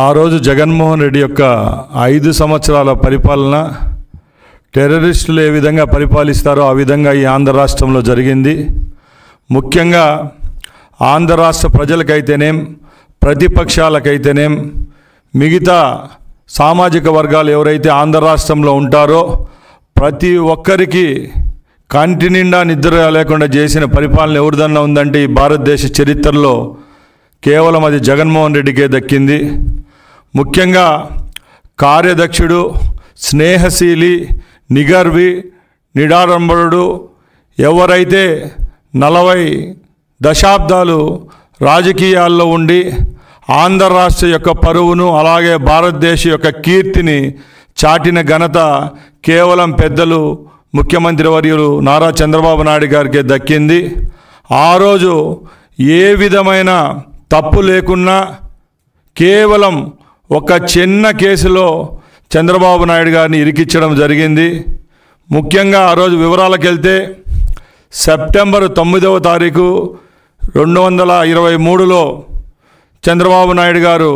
ఆ రోజు జగన్మోహన్ రెడ్డి యొక్క 5 సంవత్సరాల పరిపాలన టెర్రరిస్టులు ఏ విధంగా పరిపాలిస్తారో ఆ విధంగా ఈ ఆంధ్ర రాష్ట్రంలో జరిగింది. ముఖ్యంగా ఆంధ్ర రాష్ట్ర ప్రజలకైతేనేం, ప్రతిపక్షాలకైతేనేం, మిగతా సామాజిక వర్గాలు ఎవరైతే ఆంధ్ర రాష్ట్రంలో ఉంటారో ప్రతి ఒక్కరికి కంటి నిండా నిద్ర లేకుండా చేసిన పరిపాలన ఎవరిదన్నా ఉందంటే ఈ భారతదేశ చరిత్రలో కేవలం అది జగన్మోహన్ రెడ్డికే దక్కింది. ముఖ్యంగా కార్యదక్షుడు, స్నేహశీలి, నిగర్వి, నిడారంబరుడు, ఎవరైతే 40 దశాబ్దాలు రాజకీయాల్లో ఉండి ఆంధ్ర రాష్ట్ర యొక్క పరువును అలాగే భారతదేశ యొక్క కీర్తిని చాటిన ఘనత కేవలం పెద్దలు ముఖ్యమంత్రి వర్యులు నారా చంద్రబాబు నాయుడు గారికే దక్కింది. ఆ రోజు ఏ విధమైన తప్పు లేకున్నా కేవలం ఒక చిన్న కేసులో చంద్రబాబు నాయుడు గారిని ఇరికించడం జరిగింది. ముఖ్యంగా ఆ రోజు వివరాలకు వెళ్తే సెప్టెంబర్ 9వ తారీఖు 2023లో చంద్రబాబు నాయుడు గారు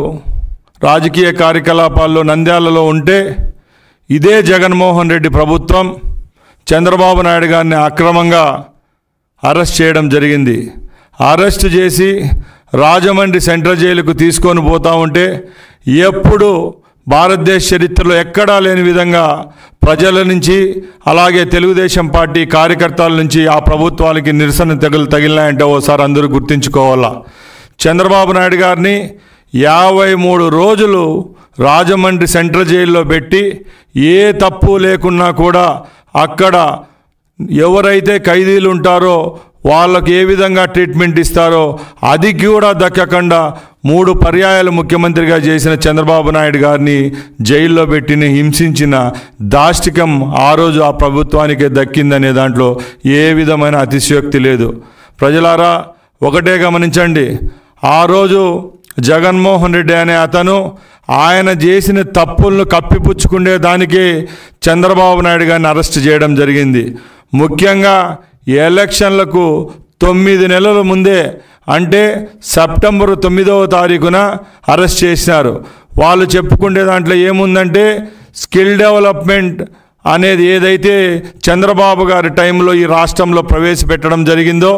రాజకీయ కార్యకలాపాల్లో నంద్యాలలో ఉంటే ఇదే జగన్మోహన్ రెడ్డి ప్రభుత్వం చంద్రబాబు నాయుడు గారిని అక్రమంగా అరెస్ట్ చేయడం జరిగింది. అరెస్ట్ చేసి రాజమండ్రి సెంట్రల్ జైలుకు తీసుకొని పోతూ ఉంటే ఎప్పుడు భారతదేశ చరిత్రలో ఎక్కడా లేని విధంగా ప్రజల నుంచి అలాగే తెలుగుదేశం పార్టీ కార్యకర్తల నుంచి ఆ ప్రభుత్వానికి నిరసన తగిలినాయంటే ఓసారి అందరూ గుర్తించుకోవాలా. చంద్రబాబు నాయుడు గారిని 53 రోజులు రాజమండ్రి సెంట్రల్ జైల్లో పెట్టి ఏ తప్పు లేకున్నా కూడా అక్కడ ఎవరైతే ఖైదీలు ఉంటారో వాళ్ళకు ఏ విధంగా ట్రీట్మెంట్ ఇస్తారో అది కూడా దక్కకుండా 3 పర్యాయాలు ముఖ్యమంత్రిగా చేసిన చంద్రబాబు నాయుడు గారిని జైల్లో పెట్టిన హింసించిన దాష్టికం ఆ రోజు ఆ ప్రభుత్వానికే దక్కిందనే దాంట్లో ఏ విధమైన అతిశయోక్తి లేదు. ప్రజలారా ఒకటే గమనించండి, ఆ రోజు జగన్మోహన్ రెడ్డి అనే అతను ఆయన చేసిన తప్పులను కప్పిపుచ్చుకునే దానికి చంద్రబాబు నాయుడు గారిని అరెస్ట్ చేయడం జరిగింది. ముఖ్యంగా ఎలక్షన్లకు 9 నెలల ముందే అంటే సెప్టెంబర్ 9వ తారీఖున అరెస్ట్ చేసినారు. వాళ్ళు చెప్పుకునే దాంట్లో ఏముందంటే స్కిల్ డెవలప్మెంట్ అనేది ఏదైతే చంద్రబాబు గారి టైంలో ఈ రాష్ట్రంలో ప్రవేశపెట్టడం జరిగిందో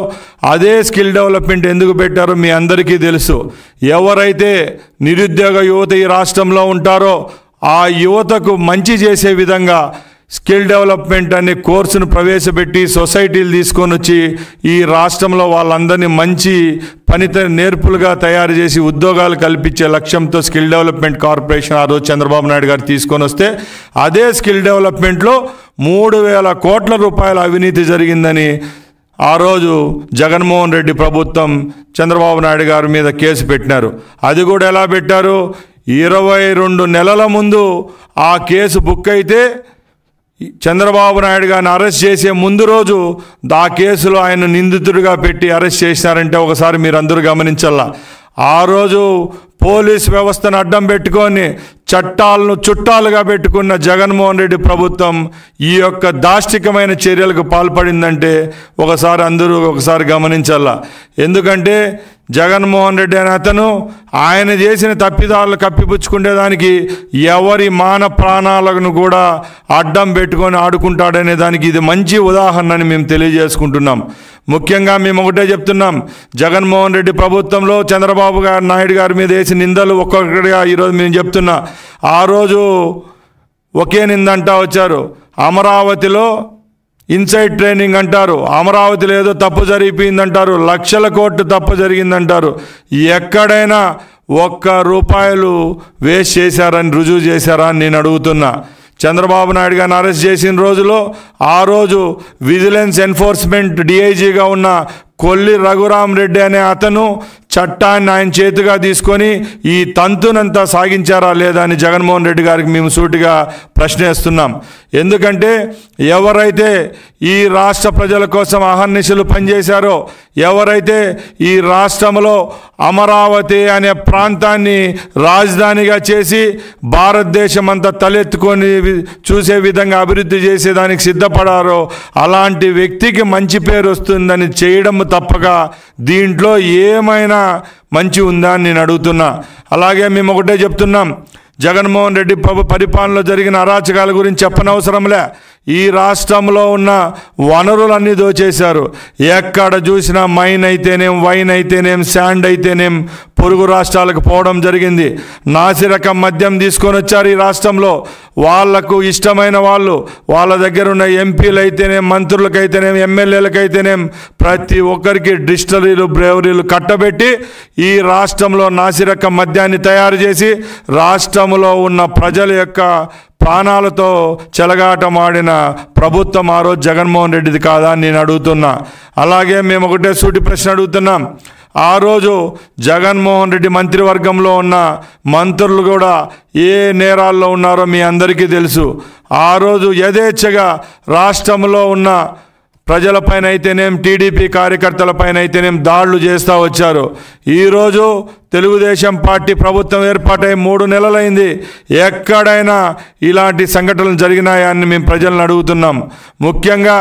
అదే స్కిల్ డెవలప్మెంట్ ఎందుకు పెట్టారో మీ అందరికీ తెలుసు. ఎవరైతే నిరుద్యోగ యువత ఈ రాష్ట్రంలో ఉంటారో ఆ యువతకు మంచి చేసే విధంగా స్కిల్ డెవలప్మెంట్ అనే కోర్సును ప్రవేశపెట్టి సొసైటీలు తీసుకొని వచ్చి ఈ రాష్ట్రంలో వాళ్ళందరినీ మంచి నేర్పులుగా తయారు చేసి ఉద్యోగాలు కల్పించే లక్ష్యంతో స్కిల్ డెవలప్మెంట్ కార్పొరేషన్ ఆ రోజు చంద్రబాబు నాయుడు గారు తీసుకొని వస్తే అదే స్కిల్ డెవలప్మెంట్లో 3,000 కోట్ల రూపాయల అవినీతి జరిగిందని ఆ రోజు జగన్మోహన్ రెడ్డి ప్రభుత్వం చంద్రబాబు నాయుడు గారి మీద కేసు పెట్టినారు. అది కూడా ఎలా పెట్టారు, 22 నెలల ముందు ఆ కేసు బుక్ అయితే చంద్రబాబు నాయుడు గారిని అరెస్ట్ చేసే ముందు రోజు ఆ కేసులో ఆయన నిందితుడిగా పెట్టి అరెస్ట్ చేశారంటే ఒకసారి మీరందరూ గమనించాలా. ఆ రోజు పోలీస్ వ్యవస్థను అడ్డం పెట్టుకొని చట్టాలను చుట్టాలుగా పెట్టుకున్న జగన్మోహన్ రెడ్డి ప్రభుత్వం ఈ యొక్క దాష్టికమైన చర్యలకు పాల్పడిందంటే అందరూ ఒకసారి గమనించాలా. ఎందుకంటే జగన్మోహన్ రెడ్డి అనే అతను ఆయన చేసిన తప్పిదాలను కప్పిపుచ్చుకునేదానికి ఎవరి మాన ప్రాణాలను కూడా అడ్డం పెట్టుకొని ఆడుకుంటాడనే దానికి ఇది మంచి ఉదాహరణని మేము తెలియజేసుకుంటున్నాం. ముఖ్యంగా మేము ఒకటే చెప్తున్నాం, జగన్మోహన్ రెడ్డి ప్రభుత్వంలో చంద్రబాబు నాయుడు గారి మీద వేసిన నిందలు ఒక్కొక్కటిగా ఈరోజు మేము చెప్తున్నా. ఆ రోజు ఒకే నిందంటా వచ్చారు, అమరావతిలో ఇన్సైడ్ ట్రైనింగ్ అంటారు, అమరావతిలో ఏదో తప్పు జరిగిపోయిందంటారు, లక్షల కోట్లు తప్పు జరిగిందంటారు. ఎక్కడైనా ₹1 వేస్ట్ చేశారని రుజువు చేశారా అని నేను అడుగుతున్నా. చంద్రబాబు నాయుడు గారిని అరెస్ట్ చేసిన రోజులో ఆ రోజు విజిలెన్స్ ఎన్ఫోర్స్మెంట్ డిఐజీగా ఉన్న కొల్లి రఘురామ్ రెడ్డి అనే అతను చట్టాన్ని ఆయన చేతిగా తీసుకొని ఈ తంతునంతా సాగించారా లేదా అని జగన్మోహన్ రెడ్డి గారికి మేము సూటిగా ప్రశ్నిస్తున్నాం. ఎందుకంటే ఎవరైతే ఈ రాష్ట్ర ప్రజల కోసం అహర్నిశలు పనిచేశారో, ఎవరైతే ఈ రాష్ట్రంలో అమరావతి అనే ప్రాంతాన్ని రాజధానిగా చేసి భారతదేశం అంతా తలెత్తుకొని చూసే విధంగా అభివృద్ధి చేసేదానికి సిద్ధపడారో అలాంటి వ్యక్తికి మంచి పేరు వస్తుందని చేయడం తప్పక దీంట్లో ఏమైనా మంచి ఉందా అని నేను అడుగుతున్నా. అలాగే మేము ఒకటే చెప్తున్నాం, జగన్మోహన్ రెడ్డి పరిపాలనలో జరిగిన అరాచకాల గురించి చెప్పనవసరంలే. ఈ రాష్ట్రంలో ఉన్న వనరులన్నీ దోచేశారు. ఎక్కడ చూసినా మైన్ అయితేనేం, వైన్ అయితేనేం, శాండ్ అయితేనేం పొరుగు రాష్ట్రాలకు పోవడం జరిగింది. నాసిరకం మద్యం తీసుకొని వచ్చారు ఈ రాష్ట్రంలో. వాళ్లకు ఇష్టమైన వాళ్ళు, వాళ్ళ దగ్గర ఉన్న ఎంపీలు అయితేనేం, మంత్రులకైతేనేం, ఎమ్మెల్యేలకైతేనేం ప్రతి ఒక్కరికి డిస్టిలరీలు, బ్రేవరీలు కట్టబెట్టి ఈ రాష్ట్రంలో నాసిరకం మద్యాన్ని తయారు చేసి రాష్ట్రంలో ఉన్న ప్రజల యొక్క ప్రాణాలతో చెలగాటమాడిన ప్రభుత్వం ఆ రోజు జగన్మోహన్ రెడ్డిది కాదా అని నేను అడుగుతున్నా. అలాగే మేము ఒకటే సూటి ప్రశ్న అడుగుతున్నాం. ఆ రోజు జగన్మోహన్ రెడ్డి మంత్రివర్గంలో ఉన్న మంత్రులు కూడా ఏ నేరాల్లో ఉన్నారో మీ అందరికీ తెలుసు. ఆ రోజు యథేచ్ఛగా రాష్ట్రంలో ఉన్న ప్రజలపైన అయితేనేం, టీడీపీ కార్యకర్తలపైన అయితేనేం దాడులు చేస్తూ వచ్చారు. ఈరోజు తెలుగుదేశం పార్టీ ప్రభుత్వం ఏర్పాటై 3 నెలలైంది. ఎక్కడైనా ఇలాంటి సంఘటనలు జరిగినాయా అని మేము ప్రజలను అడుగుతున్నాం. ముఖ్యంగా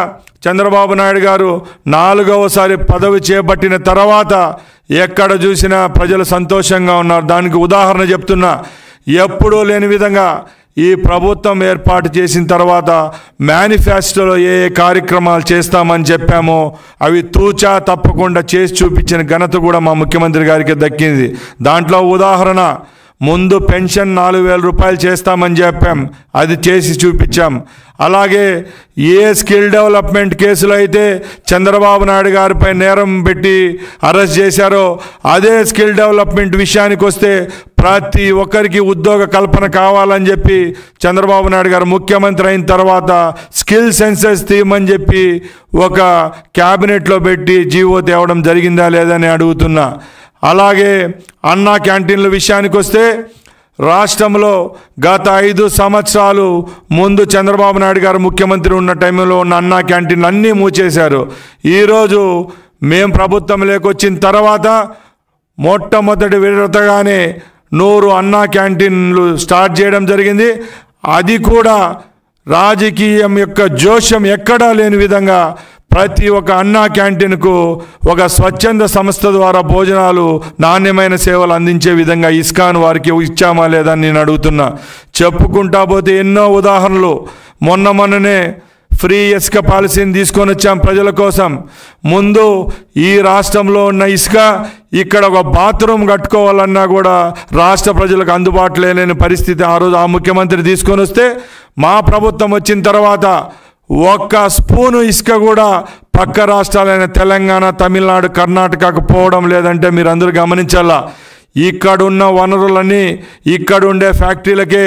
చంద్రబాబు నాయుడు గారు 4వసారి పదవి చేపట్టిన తర్వాత ఎక్కడ చూసినా ప్రజలు సంతోషంగా ఉన్నారు. దానికి ఉదాహరణ చెప్తున్నా. ఎప్పుడూ లేని విధంగా ఈ ప్రభుత్వం ఏర్పాటు చేసిన తర్వాత మేనిఫెస్టోలో ఏ కార్యక్రమాలు చేస్తామని చెప్పామో అవి తూచా తప్పకుండా చేసి చూపించిన ఘనత కూడా మా ముఖ్యమంత్రి గారికి దక్కింది. దాంట్లో ఉదాహరణ, ముందు పెన్షన్ 4,000 రూపాయలు చేస్తామని చెప్పాం, అది చేసి చూపించాం. అలాగే ఏ స్కిల్ డెవలప్మెంట్ కేసులు అయితే చంద్రబాబు నాయుడు గారిపై నేరం పెట్టి అరెస్ట్ చేశారో అదే స్కిల్ డెవలప్మెంట్ విషయానికి వస్తే ప్రతి ఒక్కరికి ఉద్యోగ కల్పన కావాలని చెప్పి చంద్రబాబు నాయుడు గారు ముఖ్యమంత్రి అయిన తర్వాత స్కిల్ సెన్సెస్ తీయమని చెప్పి ఒక క్యాబినెట్లో పెట్టి జీవో తేవడం జరిగిందా లేదని అడుగుతున్నా. అలాగే అన్నా క్యాంటీన్ల విషయానికి వస్తే రాష్ట్రంలో గత 5 సంవత్సరాలు ముందు చంద్రబాబు నాయుడు గారు ముఖ్యమంత్రి ఉన్న టైంలో ఉన్న అన్నా క్యాంటీన్లు అన్నీ మూసేశారు. ఈరోజు మేము ప్రభుత్వంలోకి వచ్చిన తర్వాత మొట్టమొదటి విడతగానే 100 అన్నా క్యాంటీన్లు స్టార్ట్ చేయడం జరిగింది. అది కూడా రాజకీయం యొక్క జోష్యం ఎక్కడా లేని విధంగా ప్రతి ఒక్క అన్నా క్యాంటీన్కు ఒక స్వచ్ఛంద సంస్థ ద్వారా భోజనాలు, నాణ్యమైన సేవలు అందించే విధంగా ఇస్కాన్ వారికి ఇచ్చామా లేదని నేను అడుగుతున్నా. చెప్పుకుంటా పోతే ఎన్నో ఉదాహరణలు. మొన్ననే ఫ్రీ ఇసుక పాలసీని తీసుకొని వచ్చాం ప్రజల కోసం. ముందు ఈ రాష్ట్రంలో ఉన్న ఇసుక ఇక్కడ ఒక బాత్రూమ్ కట్టుకోవాలన్నా కూడా రాష్ట్ర ప్రజలకు అందుబాటులో లేని పరిస్థితి ఆ రోజు ఆ ముఖ్యమంత్రి తీసుకొని వస్తే, మా ప్రభుత్వం వచ్చిన తర్వాత ఒక్క స్పూను ఇసుక కూడా పక్క రాష్ట్రాలైన తెలంగాణ, తమిళనాడు, కర్ణాటకకు పోవడం లేదంటే మీరు అందరూ గమనించాలా. ఇక్కడున్న వనరులన్నీ ఇక్కడుండే ఫ్యాక్టరీలకే,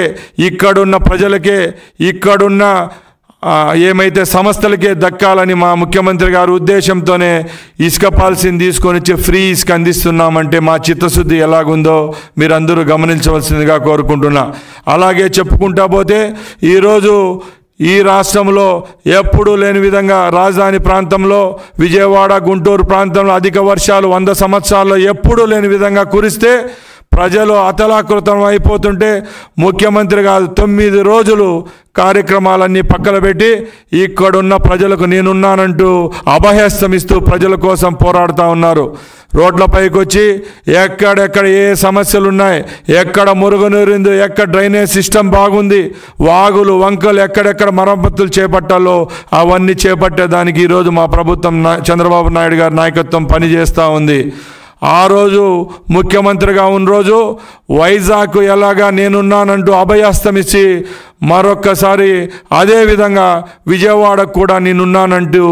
ఇక్కడున్న ప్రజలకే, ఇక్కడున్న ఏమైతే సంస్థలకే దక్కాలని మా ముఖ్యమంత్రి గారు ఉద్దేశంతోనే ఇసుక పాలసీని తీసుకొని వచ్చి ఫ్రీ ఇసుక అందిస్తున్నామంటే మా చిత్తశుద్ధి ఎలాగుందో మీరందరూ గమనించవలసిందిగా కోరుకుంటున్నా. అలాగే చెప్పుకుంటా పోతే ఈరోజు ఈ రాష్ట్రంలో ఎప్పుడూ లేని విధంగా రాజధాని ప్రాంతంలో, విజయవాడ, గుంటూరు ప్రాంతంలో అధిక వర్షాలు 100 సంవత్సరాల్లో ఎప్పుడూ లేని విధంగా కురిస్తే ప్రజలు అతలాకృతం అయిపోతుంటే ముఖ్యమంత్రి గారు 9 రోజులు కార్యక్రమాలన్నీ పక్కన పెట్టి ఇక్కడున్న ప్రజలకు నేనున్నానంటూ అభయస్తమిస్తూ ప్రజల కోసం పోరాడుతూ ఉన్నారు. రోడ్లపైకి వచ్చి ఎక్కడెక్కడ ఏ సమస్యలు ఉన్నాయి, ఎక్కడ మురుగునీరు, ఎక్కడ డ్రైనేజ్ సిస్టమ్ బాగుంది, వాగులు, వంకలు ఎక్కడెక్కడ మరమ్మతులు చేపట్టాలో అవన్నీ చేపట్టేదానికి ఈరోజు మా ప్రభుత్వం చంద్రబాబు నాయుడు గారి నాయకత్వం పనిచేస్తూ ఉంది. ఆ రోజు ముఖ్యమంత్రిగా ఉన్న రోజు వైజాగ్ ఎలాగా నేనున్నానంటూ అభయస్తమిచ్చి మరొక్కసారి అదేవిధంగా విజయవాడకు కూడా నేనున్నానంటూ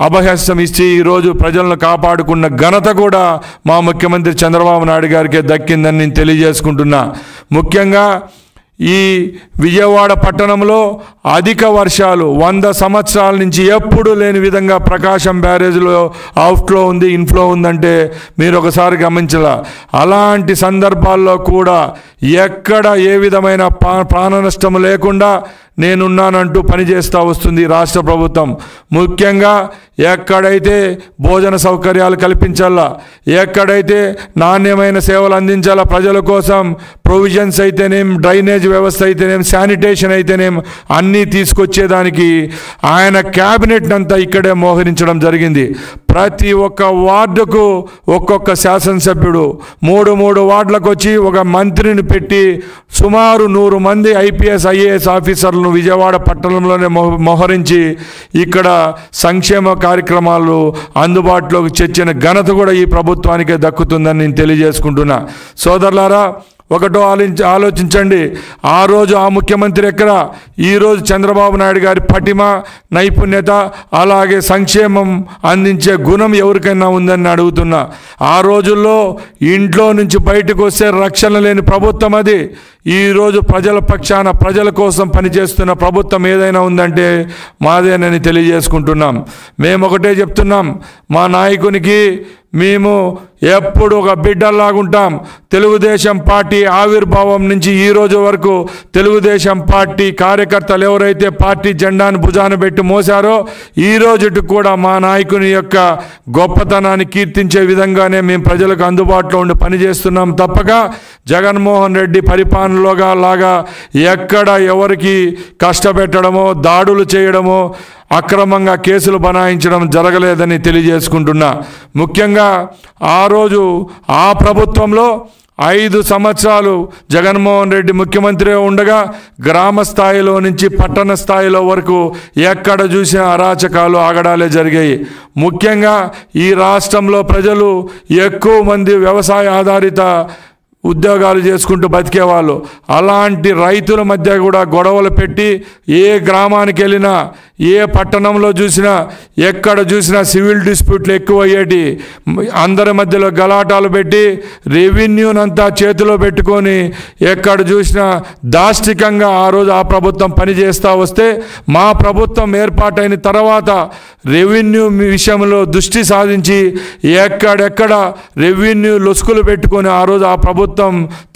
అభయస్తం ఇచ్చి ఈరోజు ప్రజలను కాపాడుకున్న ఘనత కూడా మా ముఖ్యమంత్రి చంద్రబాబు నాయుడు గారికే దక్కిందని నేను తెలియజేసుకుంటున్నా. ముఖ్యంగా ఈ విజయవాడ పట్టణంలో అధిక వర్షాలు 100 సంవత్సరాల నుంచి ఎప్పుడూ లేని విధంగా ప్రకాశం బ్యారేజ్లో అవుట్ఫ్లో ఉంది, ఇన్ఫ్లో ఉందంటే మీరు ఒకసారి గమనించాల. అలాంటి సందర్భాల్లో కూడా ఎక్కడ ఏ విధమైన ప్రాణ నష్టం లేకుండా నేనున్నానంటూ పనిచేస్తూ వస్తుంది రాష్ట్ర ప్రభుత్వం. ముఖ్యంగా ఎక్కడైతే భోజన సౌకర్యాలు కల్పించాలా, ఎక్కడైతే నాణ్యమైన సేవలు అందించాలా ప్రజల కోసం, ప్రొవిజన్స్ అయితేనేం, డ్రైనేజ్ వ్యవస్థ అయితేనేం, శానిటేషన్ అయితేనేం అన్నీ తీసుకొచ్చేదానికి ఆయన క్యాబినెట్ అంతా ఇక్కడే మోహరించడం జరిగింది. ప్రతి ఒక్క వార్డుకు ఒక్కొక్క శాసనసభ్యుడు 3 వార్డులకు వచ్చి ఒక మంత్రిని పెట్టి సుమారు 100 మంది ఐపీఎస్ ఐఏఎస్ ఆఫీసర్లను విజయవాడ పట్టణంలోనే మోహరించి ఇక్కడ సంక్షేమ కార్యక్రమాలు అందుబాటులోకి తెచ్చిన ఘనత కూడా ఈ ప్రభుత్వానికే దక్కుతుందని నేను తెలియజేసుకుంటున్నా. సోదరులారా, ఒకటో ఆలోచించండి. ఆ రోజు ఆ ముఖ్యమంత్రి ఎక్కడ, ఈరోజు చంద్రబాబు నాయుడు గారి పటిమ, నైపుణ్యత, అలాగే సంక్షేమం అందించే గుణం ఎవరికైనా ఉందని అడుగుతున్నా. ఆ రోజుల్లో ఇంట్లో నుంచి బయటకు వస్తే రక్షణ లేని ప్రభుత్వం అది. ఈరోజు ప్రజల పక్షాన, ప్రజల కోసం పనిచేస్తున్న ప్రభుత్వం ఏదైనా ఉందంటే మాదేనని తెలియజేసుకుంటున్నాం. మేము ఒకటే చెప్తున్నాం, మా నాయకునికి మేము ఎప్పుడు ఒక బిడ్డల్లాగుంటాం. తెలుగుదేశం పార్టీ ఆవిర్భావం నుంచి ఈ రోజు వరకు తెలుగుదేశం పార్టీ కార్యకర్తలు ఎవరైతే పార్టీ జెండాను భుజాన పెట్టి మోసారో ఈ రోజుకి కూడా మా నాయకుని యొక్క గొప్పతనాన్ని కీర్తించే విధంగానే మేము ప్రజలకు అందుబాటులో ఉండి పనిచేస్తున్నాం. తప్పక జగన్మోహన్ రెడ్డి పరిపాలనలోగా లాగా ఎక్కడ ఎవరికి కష్టపెట్టడమో, దాడులు చేయడమో, అక్రమంగా కేసులు బనాయించడం జరగలేదని తెలియజేసుకుంటున్నా. ముఖ్యంగా ఆ రోజు ఆ ప్రభుత్వంలో 5 సంవత్సరాలు జగన్మోహన్ రెడ్డి ముఖ్యమంత్రిగా ఉండగా గ్రామ స్థాయిలో నుంచి పట్టణ స్థాయిలో వరకు ఎక్కడ చూసిన అరాచకాలు, ఆగడాలే జరిగాయి. ముఖ్యంగా ఈ రాష్ట్రంలో ప్రజలు ఎక్కువ మంది వ్యవసాయ ఆధారిత ఉద్యోగాలు చేసుకుంటూ బతికేవాళ్ళు. అలాంటి రైతుల మధ్య కూడా గొడవలు పెట్టి ఏ గ్రామానికి వెళ్ళినా, ఏ పట్టణంలో చూసినా, ఎక్కడ చూసినా సివిల్ డిస్ప్యూట్లు ఎక్కువ అయ్యేటి. అందరి మధ్యలో గలాటాలు పెట్టి రెవెన్యూనంతా చేతిలో పెట్టుకొని ఎక్కడ చూసినా దాష్టికంగా ఆ రోజు ఆ ప్రభుత్వం పనిచేస్తూ వస్తే మా ప్రభుత్వం ఏర్పాటైన తర్వాత రెవెన్యూ విషయంలో దృష్టి సాధించి ఎక్కడెక్కడ రెవెన్యూ లొసుకులు పెట్టుకొని ఆ రోజు ఆ ప్రభుత్వం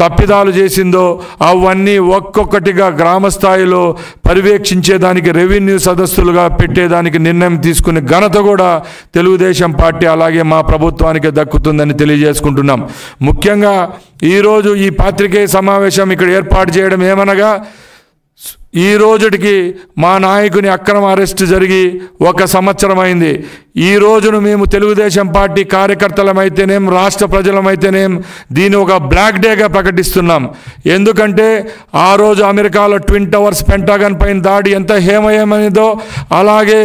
తప్పిదాలు చేసిందో అవన్నీ ఒక్కొక్కటిగా గ్రామ స్థాయిలో పర్యవేక్షించేదానికి రెవెన్యూ సదస్సులుగా పెట్టేదానికి నిర్ణయం తీసుకునే ఘనత కూడా తెలుగుదేశం పార్టీ అలాగే మా ప్రభుత్వానికి దక్కుతుందని తెలియజేసుకుంటున్నాం. ముఖ్యంగా ఈరోజు ఈ పాత్రికేయ సమావేశం ఇక్కడ ఏర్పాటు చేయడం ఏమనగా, ఈ రోజుకి మా నాయకుని అక్రమ అరెస్టు జరిగి 1 సంవత్సరం అయింది. ఈ రోజును మేము తెలుగుదేశం పార్టీ కార్యకర్తలమైతేనేం, రాష్ట్ర ప్రజలమైతేనేం దీన్ని ఒక బ్లాక్ డేగా ప్రకటిస్తున్నాం. ఎందుకంటే ఆ రోజు అమెరికాలో ట్విన్ టవర్స్, పెంటాగన్ పైన దాడి ఎంత హేమయమైనదో, అలాగే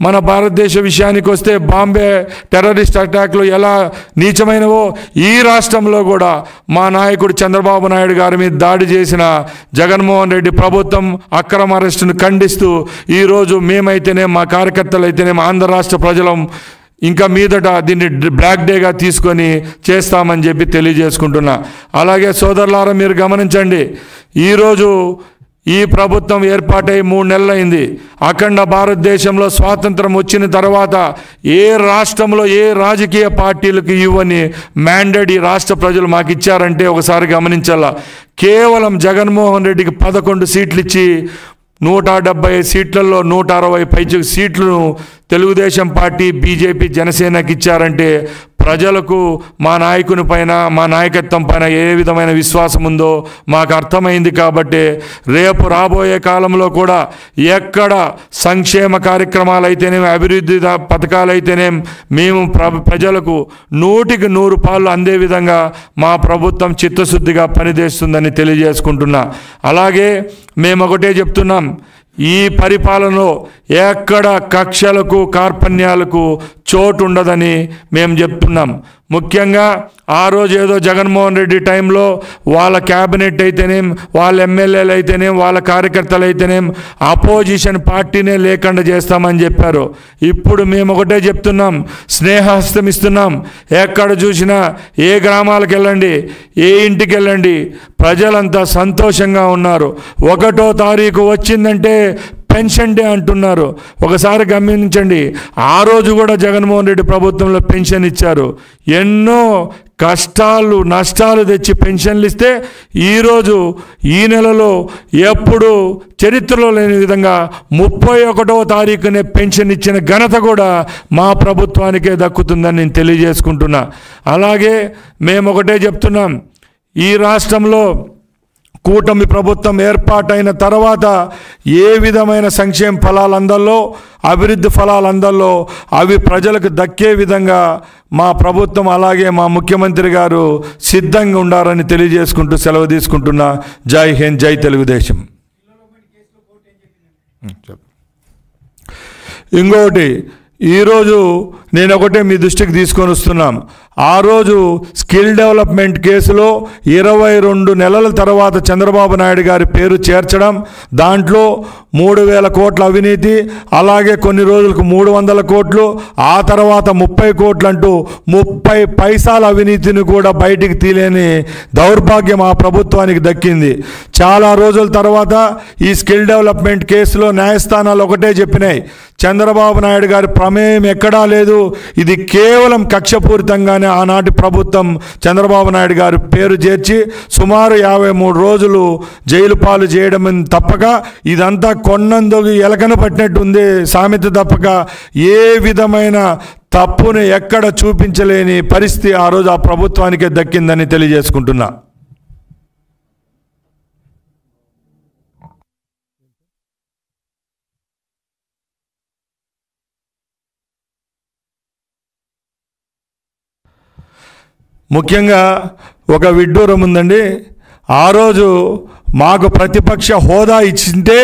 మన భారతదేశ విషయానికి వస్తే బాంబే టెర్రరిస్ట్ అటాక్లు ఎలా నీచమైనవో ఈ రాష్ట్రంలో కూడా మా నాయకుడు చంద్రబాబు నాయుడు గారి మీద దాడి చేసిన జగన్మోహన్ రెడ్డి ప్రభుత్వం అక్రమ అరెస్టును ఖండిస్తూ ఈరోజు మేమైతేనే, మా కార్యకర్తలు అయితేనే, ఆంధ్ర రాష్ట్ర ప్రజలం ఇంకా మీదట దీన్ని బ్లాక్ డేగా తీసుకొని చేస్తామని చెప్పి తెలియజేసుకుంటున్నా. అలాగే సోదరులారా, మీరు గమనించండి, ఈరోజు ఈ ప్రభుత్వం ఏర్పాటై 3 నెలలైంది. అఖండ భారతదేశంలో స్వాతంత్రం వచ్చిన తర్వాత ఏ రాష్ట్రంలో ఏ రాజకీయ పార్టీలకు ఇవ్వని మ్యాండేట్ ఈ రాష్ట్ర ప్రజలు మాకు ఇచ్చారంటే ఒకసారి గమనించాలా. కేవలం జగన్మోహన్ రెడ్డికి 11 సీట్లు ఇచ్చి 175 సీట్లలో 160 పైచికి సీట్లను తెలుగుదేశం పార్టీ, బీజేపీ, జనసేనకి ఇచ్చారంటే ప్రజలకు మా నాయకుని పైన, మా నాయకత్వం పైన ఏ విధమైన విశ్వాసం ఉందో మాకు అర్థమైంది. కాబట్టి రేపు రాబోయే కాలంలో కూడా ఎక్కడ సంక్షేమ కార్యక్రమాలు అయితేనేమి, అభివృద్ధి పథకాలు అయితేనేమి మేము ప్రజలకు 100కి 100 పాళ్ళు అందే విధంగా మా ప్రభుత్వం చిత్తశుద్ధిగా పనిచేస్తుందని తెలియజేసుకుంటున్నా. అలాగే మేము ఒకటే చెప్తున్నాం, ఈ పరిపాలనలో ఎక్కడ కక్షలకు, కార్పణ్యాలకు చోటు ఉండదని మేము చెప్తున్నాం. ముఖ్యంగా ఆ రోజు ఏదో జగన్మోహన్ రెడ్డి టైంలో వాళ్ళ క్యాబినెట్ అయితేనేం, వాళ్ళ ఎమ్మెల్యేలు అయితేనేం, వాళ్ళ కార్యకర్తలు అయితేనేం అపోజిషన్ పార్టీనే లేకుండా చేస్తామని చెప్పారు. ఇప్పుడు మేము ఒకటే చెప్తున్నాం, స్నేహహస్తం ఇస్తున్నాం. ఎక్కడ చూసినా, ఏ గ్రామాలకు వెళ్ళండి, ఏ ఇంటికి వెళ్ళండి, ప్రజలంతా సంతోషంగా ఉన్నారు. 1వ తారీఖు వచ్చిందంటే పెన్షన్ డే అంటున్నారు. ఒకసారి గమనించండి, ఆ రోజు కూడా జగన్మోహన్ రెడ్డి ప్రభుత్వంలో పెన్షన్ ఇచ్చారు. ఎన్నో కష్టాలు నష్టాలు తెచ్చి పెన్షన్లు ఇస్తే ఈరోజు ఈ నెలలో ఎప్పుడు చరిత్రలో లేని విధంగా 31వ తారీఖునే పెన్షన్ ఇచ్చిన ఘనత కూడా మా ప్రభుత్వానికే దక్కుతుందని నేను తెలియజేసుకుంటున్నా. అలాగే మేము ఒకటే చెప్తున్నాం, ఈ రాష్ట్రంలో కూటమి ప్రభుత్వం ఏర్పాటైన తర్వాత ఏ విధమైన సంక్షేమ ఫలాలు అందాలో, అభివృద్ధి ఫలాలు అందాలో అవి ప్రజలకు దక్కే విధంగా మా ప్రభుత్వం అలాగే మా ముఖ్యమంత్రి గారు సిద్ధంగా ఉండాలని తెలియజేసుకుంటూ సెలవు తీసుకుంటున్నా. జై హింద్, జై తెలుగుదేశం. ఇంకొకటి, ఈరోజు నేను ఒకటే మీ దృష్టికి తీసుకొని వస్తున్నాం. ఆ రోజు స్కిల్ డెవలప్మెంట్ కేసులో 22 నెలల తర్వాత చంద్రబాబు నాయుడు గారి పేరు చేర్చడం, దాంట్లో 3,000 కోట్ల అవినీతి, అలాగే కొన్ని రోజులకు 300 కోట్లు, ఆ తర్వాత 30 కోట్లు అంటూ 30 పైసల అవినీతిని కూడా బయటికి తీలేని దౌర్భాగ్యం ఆ ప్రభుత్వానికి దక్కింది. చాలా రోజుల తర్వాత ఈ స్కిల్ డెవలప్మెంట్ కేసులో న్యాయస్థానాలు ఒకటే చెప్పినాయి, చంద్రబాబు నాయుడు గారి ప్రమేయం ఎక్కడా లేదు, ఇది కేవలం కక్షపూరితంగానే ఆనాటి ప్రభుత్వం చంద్రబాబు నాయుడు గారి పేరు చేర్చి సుమారు 53 రోజులు జైలు పాలు చేయడం తప్పక, ఇదంతా కొన్నందుకు ఎలకను పట్టినట్టుంది సామెత తప్పక ఏ విధమైన తప్పును ఎక్కడ చూపించలేని పరిస్థితి ఆ రోజు ఆ ప్రభుత్వానికే దక్కిందని తెలియజేసుకుంటున్నా. ముఖ్యంగా ఒక విడ్డూరం ఉందండి. ఆ రోజు మాకు ప్రతిపక్ష హోదా ఇచ్చింటే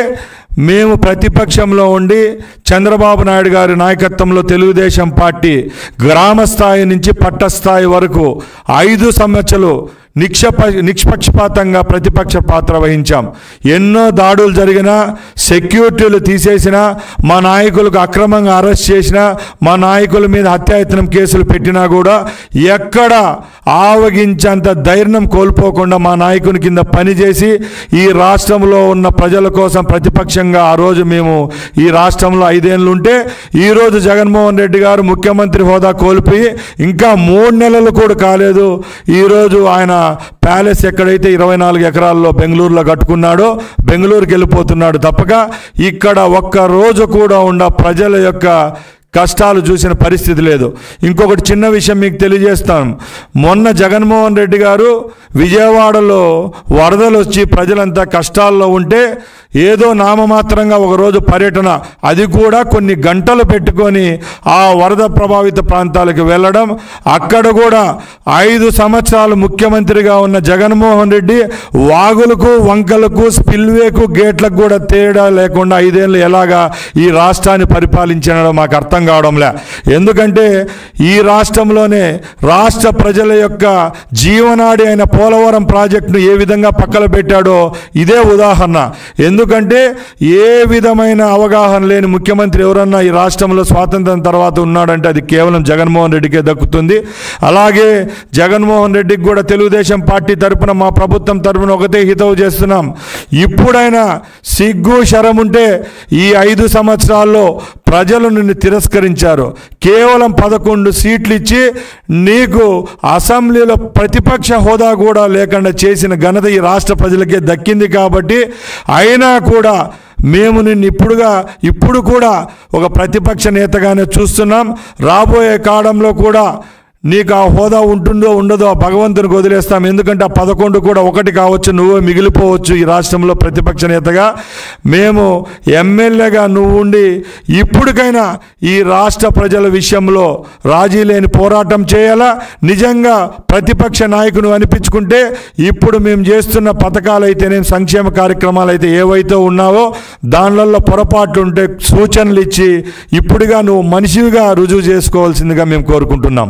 మేము ప్రతిపక్షంలో ఉండి చంద్రబాబు నాయుడు గారి నాయకత్వంలో తెలుగుదేశం పార్టీ గ్రామ స్థాయి నుంచి పట్టస్థాయి వరకు 5 సంవత్సరాలు నిష్పక్షపాతంగా ప్రతిపక్ష పాత్ర వహించాం. ఎన్నో దాడులు జరిగినా, సెక్యూరిటీలు తీసేసినా, మా నాయకులకు అక్రమంగా అరెస్ట్ చేసినా, మా నాయకుల మీద హత్యాయత్నం కేసులు పెట్టినా కూడా ఎక్కడ ఆవగించేంత ధైర్యం కోల్పోకుండా మా నాయకుని కింద పనిచేసి ఈ రాష్ట్రంలో ఉన్న ప్రజల కోసం ప్రతిపక్షంగా ఆ రోజు మేము ఈ రాష్ట్రంలో 5 ఏళ్ళు ఉంటే ఈరోజు జగన్మోహన్ రెడ్డి గారు ముఖ్యమంత్రి హోదా కోల్పోయి ఇంకా 3 నెలలు కూడా కాలేదు. ఈరోజు ఆయన ప్యాలెస్ ఎక్కడైతే 24 ఎకరాల్లో బెంగళూరులో కట్టుకున్నాడో బెంగళూరుకి వెళ్ళిపోతున్నాడు తప్పక ఇక్కడ ఒక్క రోజు కూడా ఉండ ప్రజల యొక్క కష్టాలు చూసిన పరిస్థితి లేదు. ఇంకొకటి చిన్న విషయం మీకు తెలియజేస్తాను. మొన్న జగన్మోహన్ రెడ్డి గారు విజయవాడలో వరదలు వచ్చి ప్రజలంతా కష్టాల్లో ఉంటే ఏదో నామమాత్రంగా ఒకరోజు పర్యటన, అది కూడా కొన్ని గంటలు పెట్టుకొని ఆ వరద ప్రభావిత ప్రాంతాలకు వెళ్ళడం, అక్కడ కూడా 5 సంవత్సరాలు ముఖ్యమంత్రిగా ఉన్న జగన్మోహన్ రెడ్డి వాగులకు, వంకలకు, స్పిల్వేకు, గేట్లకు కూడా తేడా లేకుండా 5 ఏళ్ళు ఎలాగా ఈ రాష్ట్రాన్ని పరిపాలించడం మాకు అర్థం కావడంలే. ఎందుకంటే ఈ రాష్ట్రంలోనే రాష్ట్ర ప్రజల యొక్క జీవనాడి అయిన పోలవరం ప్రాజెక్టును ఏ విధంగా పక్కన పెట్టాడో ఇదే ఉదాహరణ. ఎందుకంటే ఏ విధమైన అవగాహన లేని ముఖ్యమంత్రి ఎవరన్నా ఈ రాష్ట్రంలో స్వాతంత్రం తర్వాత ఉన్నాడంటే అది కేవలం జగన్మోహన్ రెడ్డికే దక్కుతుంది. అలాగే జగన్మోహన్ రెడ్డికి కూడా తెలుగుదేశం పార్టీ తరపున, మా ప్రభుత్వం తరపున ఒకటే హితవు చేస్తున్నాం, ఇప్పుడైనా సిగ్గు శరం ఉంటే ఈ 5 సంవత్సరాల్లో ప్రజలు నిన్ను తిరస్కరించారు. కేవలం 11 సీట్లు ఇచ్చి నీకు అసెంబ్లీలో ప్రతిపక్ష హోదా కూడా లేకుండా చేసిన ఘనత ఈ రాష్ట్ర ప్రజలకే దక్కింది. కాబట్టి అయినా కూడా మేము నిన్ను ఇప్పుడు కూడా ఒక ప్రతిపక్ష నేతగానే చూస్తున్నాం. రాబోయే కాలంలో కూడా నీకు ఆ హోదా ఉంటుందో ఉండదో ఆ భగవంతునికి వదిలేస్తాం. ఎందుకంటే ఆ 11 కూడా ఒకటి కావచ్చు, నువ్వే మిగిలిపోవచ్చు ఈ రాష్ట్రంలో ప్రతిపక్ష నేతగా. మేము ఎమ్మెల్యేగా నువ్వు ఉండి ఇప్పటికైనా ఈ రాష్ట్ర ప్రజల విషయంలో రాజీ లేని పోరాటం చేయాలా. నిజంగా ప్రతిపక్ష నాయకుడు అనిపించుకుంటే ఇప్పుడు మేము చేస్తున్న పథకాలైతేనే, సంక్షేమ కార్యక్రమాలు అయితే ఏవైతే ఉన్నావో దానిలలో పొరపాట్లు ఉంటే సూచనలు ఇచ్చి ఇప్పుడుగా నువ్వు మనిషిగా రుజువు చేసుకోవాల్సిందిగా మేము కోరుకుంటున్నాం.